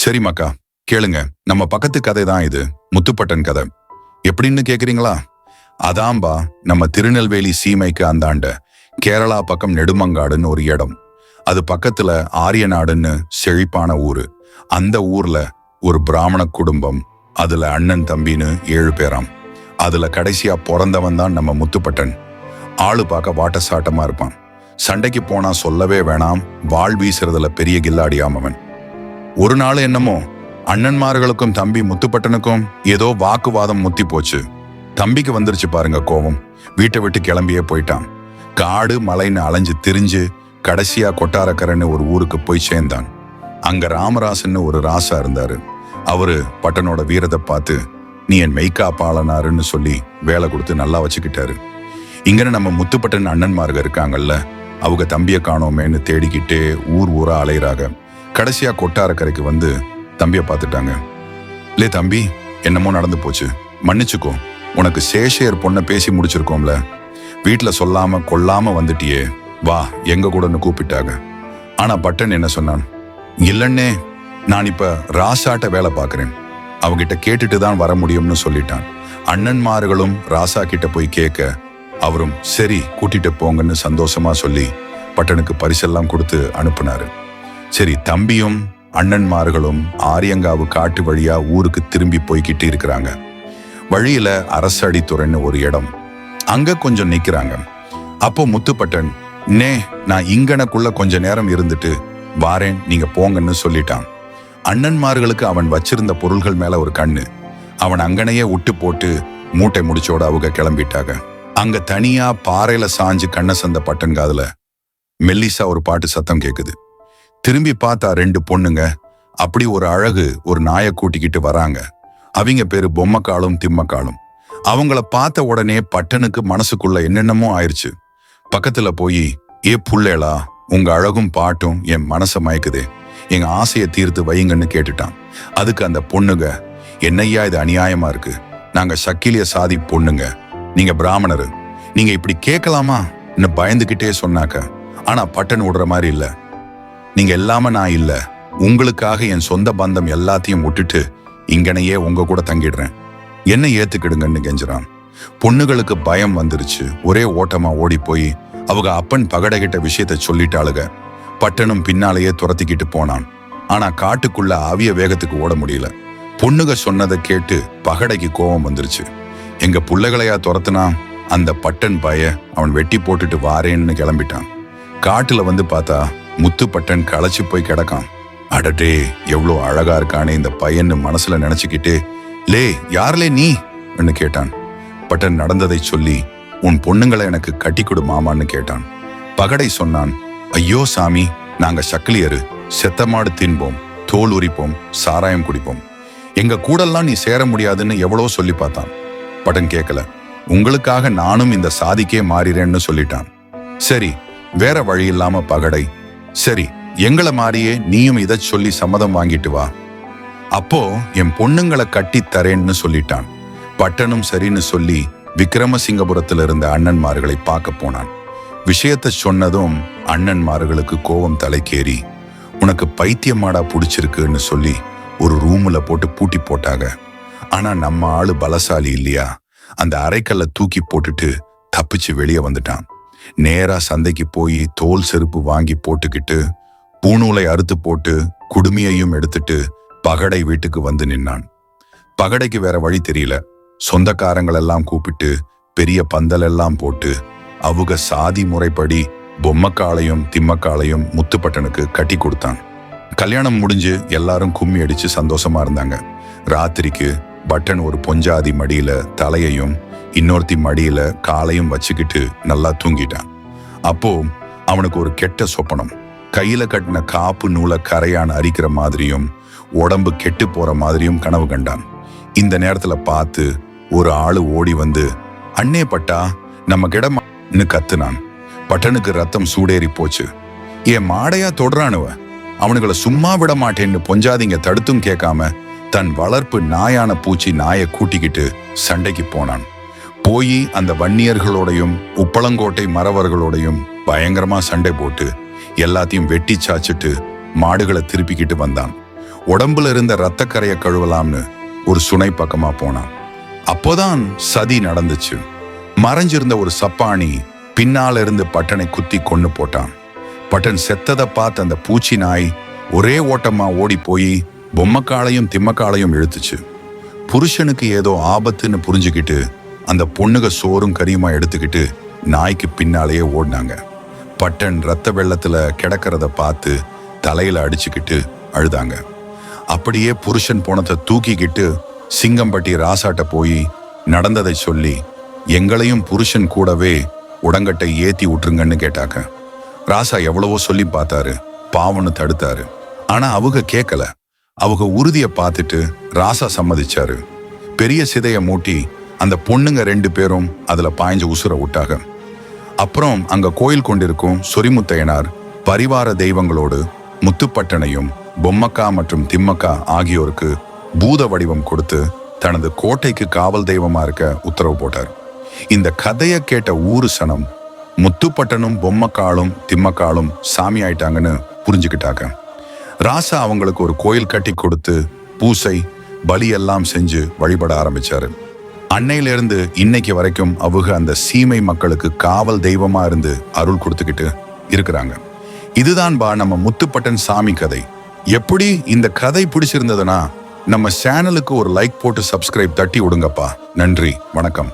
சரி மக்கா, கேளுங்க. நம்ம பக்கத்து கதை தான் இது. முத்துப்பட்டன் கதை. எப்படின்னு கேக்குறீங்களா? அதாம்பா, நம்ம திருநெல்வேலி சீமைக்கு அந்தாண்ட கேரளா பக்கம் நெடுமங்காடுன்னு ஒரு இடம். அது பக்கத்துல ஆரியநாடுன்னு செழிப்பான ஊரு. அந்த ஊர்ல ஒரு பிராமண குடும்பம். அதுல அண்ணன் தம்பின்னு 7 பேராம். அதுல கடைசியா பிறந்தவன் தான் நம்ம முத்துப்பட்டன். ஆளு பார்க்க வாட்ட சாட்டமா இருப்பான். சண்டைக்கு போனா சொல்லவே வேணாம், வாள் வீசுறதுல பெரிய கில்லாடியாமவன். ஒரு நாள் என்னமோ அண்ணன்மார்களுக்கும் தம்பி முத்துப்பட்டனுக்கும் ஏதோ வாக்குவாதம் முத்தி போச்சு. தம்பிக்கு வந்துருச்சு பாருங்க கோவம். வீட்டை விட்டு கிளம்பியே போயிட்டான். காடு மலைன்னு அலைஞ்சு திரிஞ்சு கடைசியா கொட்டாரக்கரைன்னு ஒரு ஊருக்கு போய் சேர்ந்தான். அங்க ராமராசன்னு ஒரு ராசா இருந்தாரு. அவரு பட்டனோட வீரத்தை பார்த்து, நீ என் மெய்காப்பாளனாருன்னு சொல்லி வேலை கொடுத்து நல்லா வச்சுக்கிட்டாரு. இங்கன்னு நம்ம முத்துப்பட்டன் அண்ணன்மார்கள் இருக்காங்கல்ல, அவங்க தம்பியை காணோமேன்னு தேடிக்கிட்டே ஊரா அலையிறாங்க. கடைசியா கொட்டாரக்கரைக்கு வந்து தம்பியை பார்த்துட்டாங்க. லே தம்பி, என்னமோ நடந்து போச்சு, மன்னிச்சுக்கோ. உனக்கு சேஷையர் பொண்ணை பேசி முடிச்சிருக்கோம்ல, வீட்டுல சொல்லாம கொல்லாம வந்துட்டியே, வா எங்க கூடன்னு கூப்பிட்டாங்க. ஆனா பட்டன் என்ன சொன்னான்? இல்லன்னே, நான் இப்ப ராசாட்ட வேலை பார்க்கறேன், அவகிட்ட கேட்டுட்டு தான் வர முடியும்னு சொல்லிட்டான். அண்ணன்மார்களும் ராசா கிட்ட போய் கேட்க, அவரும் சரி கூட்டிட்டு போங்கன்னு சந்தோஷமா சொல்லி பட்டனுக்கு பரிசெல்லாம் கொடுத்து அனுப்புனாரு. சரி, தம்பியும் அண்ணன்மார்களும் ஆரியங்காவு காட்டு வழியா ஊருக்கு திரும்பி போய்கிட்டு இருக்கிறாங்க. வழியில அரசடித்துறைன்னு ஒரு இடம், அங்க கொஞ்சம் நிக்கிறாங்க. அப்போ முத்துப்பட்டன், நான் இங்கனக்குள்ள கொஞ்ச நேரம் இருந்துட்டு வாரேன், நீங்க போங்கன்னு சொல்லிட்டான். அண்ணன்மார்களுக்கு அவன் வச்சிருந்த பொருள்கள் மேல ஒரு கண்ணு. அவன் அங்கனையே விட்டு போட்டு மூட்டை முடிச்சோட அவங்க கிளம்பிட்டாங்க. அங்க தனியா பாறையில சாஞ்சு கண்ண சந்த பட்டன் காதுல மெல்லிசா ஒரு பாட்டு சத்தம் கேக்குது. திரும்பி பார்த்தா 2 பொண்ணுங்க அப்படி ஒரு அழகு ஒரு நாயை கூட்டிக்கிட்டு வராங்க. அவங்க பேரு பொம்மக்காலும் திம்மக்காலும். அவங்கள பார்த்த உடனே பட்டனுக்கு மனசுக்குள்ள என்னென்னமோ ஆயிடுச்சு. பக்கத்துல போய், ஏ புள்ளேளா, உங்க அழகும் பாட்டும் என் மனச மயக்குதே, எங்க ஆசையை தீர்த்து வையுங்கன்னு கேட்டுட்டான். அதுக்கு அந்த பொண்ணுங்க, என்னையா இது அநியாயமா இருக்கு, நாங்க சக்கிலிய சாதி பொண்ணுங்க, நீங்க பிராமணரு, நீங்க இப்படி கேட்கலாமா பயந்துகிட்டே சொன்னாக்க. ஆனா பட்டன் விடுற மாதிரி இல்ல. நீங்க எல்லாம நான் இல்ல, உங்களுக்காக என் சொந்த பந்தம் எல்லாத்தையும் விட்டுட்டு இங்கனையே உங்க கூட தங்கிடுறேன், என்ன ஏத்துக்கிடுங்கன்னு கெஞ்சுறான். பொண்ணுகளுக்கு பயம் வந்துருச்சு. ஒரே ஓட்டமா ஓடி போய் அவங்க அப்பன் பகடைகிட்ட விஷயத்த சொல்லிட்டாளுக. பட்டனும் பின்னாலேயே துரத்திக்கிட்டு போனான். ஆனா காட்டுக்குள்ள ஆவிய வேகத்துக்கு ஓட முடியல. பொண்ணுக சொன்னதை கேட்டு பகடைக்கு கோபம் வந்துருச்சு. எங்க புள்ளைகளையா துரத்துனா? அந்த பட்டன் பய அவன் வெட்டி போட்டுட்டு வாரேன்னு கிளம்பிட்டான். காட்டுல வந்து பார்த்தா முத்துப்பட்டன் களைச்சு போய் கிடக்கான். அடடே, எவ்வளோ அழகா இருக்கானே இந்த பையன்னு மனசுல நினைச்சுக்கிட்டே, லே யார்லே நீ என்று கேட்டான். பட்டன் நடந்ததை சொல்லி, உன் பொண்ணுங்களை எனக்கு கட்டி கொடு மாமான்னு கேட்டான். பகடை சொன்னான், ஐயோ சாமி, நாங்க சக்கிலியரு, செத்த மாடு தின்போம், தோல் உரிப்போம், சாராயம் குடிப்போம், எங்க கூடெல்லாம் நீ சேர முடியாதுன்னு எவ்வளோ சொல்லி பார்த்தான். பட்டன் கேட்கல. உங்களுக்காக நானும் இந்த சாதிக்கே மாறிறேன்னு சொல்லிட்டான். சரி, வேற வழி இல்லாம பகடை, சரி எங்களை மாறியே நீயும் இதை சொல்லி சம்மதம் வாங்கிட்டு வா, அப்போ என் பொண்ணுங்களை கட்டி தரேன்னு சொல்லிட்டான். பட்டனும் சரின்னு சொல்லி விக்ரமசிங்கபுரத்துல இருந்த அண்ணன்மார்களை பார்க்க போனான். விஷயத்த சொன்னதும் அண்ணன்மார்களுக்கு கோபம் தலைக்கேறி, உனக்கு பைத்தியமாடா பிடிச்சிருக்குன்னு சொல்லி ஒரு ரூம்ல போட்டு பூட்டி போட்டாங்க. ஆனா நம்ம ஆளு பலசாலி இல்லையா, அந்த அரைக்கல்ல தூக்கி போட்டுட்டு தப்பிச்சு வெளியே வந்துட்டான். நேரா சந்தைக்கு போய் தோல் செருப்பு வாங்கி போட்டுக்கிட்டு பூநூலை அறுத்து போட்டு குடுமியையும் எடுத்துட்டு பகடை வீட்டுக்கு வந்து நின்னான். பகடைக்கு வேற வழி தெரியல. சொந்தக்காரங்கள் எல்லாம் கூப்பிட்டு பெரிய பந்தல் எல்லாம் போட்டு அவங்க சாதி முறைப்படி பொம்மக்காளையும் திம்மக்காளையும் முத்துப்பட்டனுக்கு கட்டி கொடுத்தான். கல்யாணம் முடிஞ்சு எல்லாரும் கும்மி அடிச்சு சந்தோஷமா இருந்தாங்க. ராத்திரிக்கு பட்டன் ஒரு பொஞ்சாதி மடியில தலையையும் இன்னொருத்தி மடியில காலையும் வச்சுக்கிட்டு நல்லா தூங்கிட்டான். அப்போ அவனுக்கு ஒரு கெட்ட சொப்பனம். கையில கட்டின காப்பு நூலை கரையான் அரிக்கிற மாதிரியும் உடம்பு கெட்டு போற மாதிரியும் கனவு கண்டான். இந்த நேரத்துல பார்த்து ஒரு ஆளு ஓடி வந்து, அண்ணே பட்டா, நம்ம கிடமான்னு கத்துனான். பட்டனுக்கு ரத்தம் சூடேறி போச்சு. ஏன் மாடையா தொடுறானுவ, அவனுங்களை சும்மா விட மாட்டேன்னு பொஞ்சாதிங்க தடுத்தும் கேட்காம தன் வளர்ப்பு நாயான பூச்சி நாயை கூட்டிக்கிட்டு சண்டைக்கு போனான். போய் அந்த வன்னியர்களோடையும் உப்பளங்கோட்டை மறவர்களோடையும் பயங்கரமா சண்டை போட்டு எல்லாத்தையும் வெட்டி சாச்சிட்டு மாடுகளை திருப்பிக்கிட்டு வந்தான். உடம்புல இருந்த ரத்தக்கரையை கழுவலாம்னு ஒரு சுனை பக்கமா போனான். அப்போதான் சதி நடந்துச்சு. மறைஞ்சிருந்த ஒரு சப்பாணி பின்னால இருந்து பட்டனை குத்தி கொன்னு போட்டான். பட்டன் செத்ததை பார்த்து அந்த பூச்சி நாய் ஒரே ஓட்டமா ஓடி போய் பொம்மக்காளையும் திம்மக்காளையும் இழுத்துச்சு. புருஷனுக்கு ஏதோ ஆபத்துன்னு புரிஞ்சுக்கிட்டு அந்த பொண்ணுக சோறும் கரியுமா எடுத்துக்கிட்டு நாய்க்கு பின்னாலேயே ஓடினாங்க. பட்டன் ரத்த வெள்ளத்துல கிடக்கிறத பார்த்து தலையில அடிச்சுக்கிட்டு அழுதாங்க. அப்படியே புருஷன் போனதை தூக்கிக்கிட்டு சிங்கம்பட்டி ராசாட்ட போய் நடந்ததை சொல்லி எங்களையும் புருஷன் கூடவே உடங்கட்டை ஏத்தி விட்டுருங்கன்னு கேட்டாங்க. ராசா எவ்வளவோ சொல்லி பார்த்தாரு, பாவன்னு தடுத்தாரு. ஆனா அவங்க கேட்கல. அவங்க உறுதியை பார்த்துட்டு ராசா சம்மதிச்சாரு. பெரிய சிதைய மூட்டி அந்த பொண்ணுங்க 2 பேரும் அதுல பாய்ஞ்சு உசுர விட்டாங்க. அப்புறம் அங்க கோயில் கொண்டிருக்கும் சொரிமுத்தையனார் பரிவார தெய்வங்களோடு முத்துப்பட்டனையும் பொம்மக்கா மற்றும் திம்மக்கா ஆகியோருக்கு பூத வடிவம் கொடுத்து தனது கோட்டைக்கு காவல் தெய்வமா இருக்க உத்தரவு போட்டார். இந்த கதையை கேட்ட ஊரு சனம் முத்துப்பட்டனும் பொம்மக்காலும் திம்மக்காலும் சாமி ஆயிட்டாங்கன்னு புரிஞ்சுக்கிட்டாங்க. ராசா அவங்களுக்கு ஒரு கோயில் கட்டி கொடுத்து பூசை பலி எல்லாம் செஞ்சு வழிபட ஆரம்பிச்சாரு. அன்னையிலிருந்து இன்னைக்கு வரைக்கும் அவங்க அந்த சீமை மக்களுக்கு காவல் தெய்வமா இருந்து அருள் கொடுத்துக்கிட்டு இருக்கிறாங்க. இதுதான் நம்ம முத்துப்பட்டன் சாமி கதை. எப்படி இந்த கதை பிடிச்சிருந்ததுன்னா நம்ம சேனலுக்கு ஒரு லைக் போட்டு சப்ஸ்கிரைப் தட்டி விடுங்கப்பா. நன்றி, வணக்கம்.